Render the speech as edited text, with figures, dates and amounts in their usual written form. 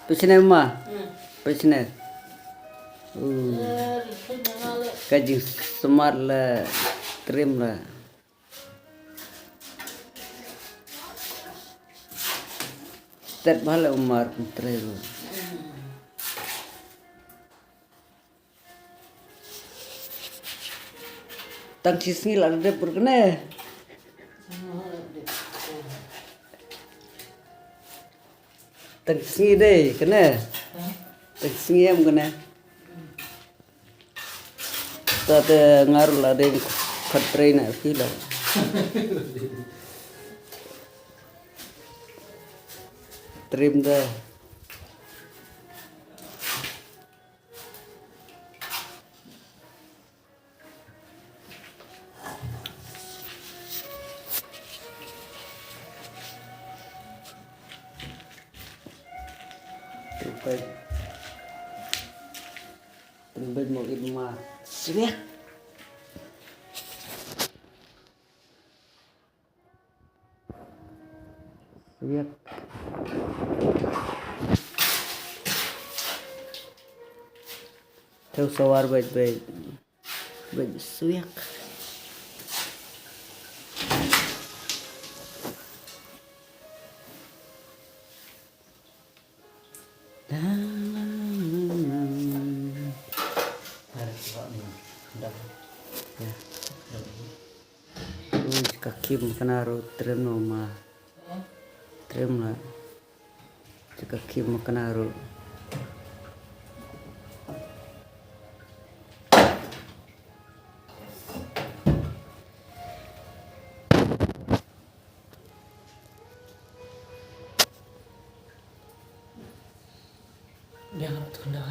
Pesine mah. Pesine. Kaji semar lah, trim lah. Tet bala umar trim. Tang sisngi lah ada perkene. Tang sisngi deh, kena. Tang sisngi em kena. Tata ngaruh lah deh khatrai na kila. Trim dah. Terbaik mau itu mah siap. Siap. Tahu sawar baik-baik. Baik siap. Kaki makan aru trim nama trim lah kaki makan aru dia harus tunda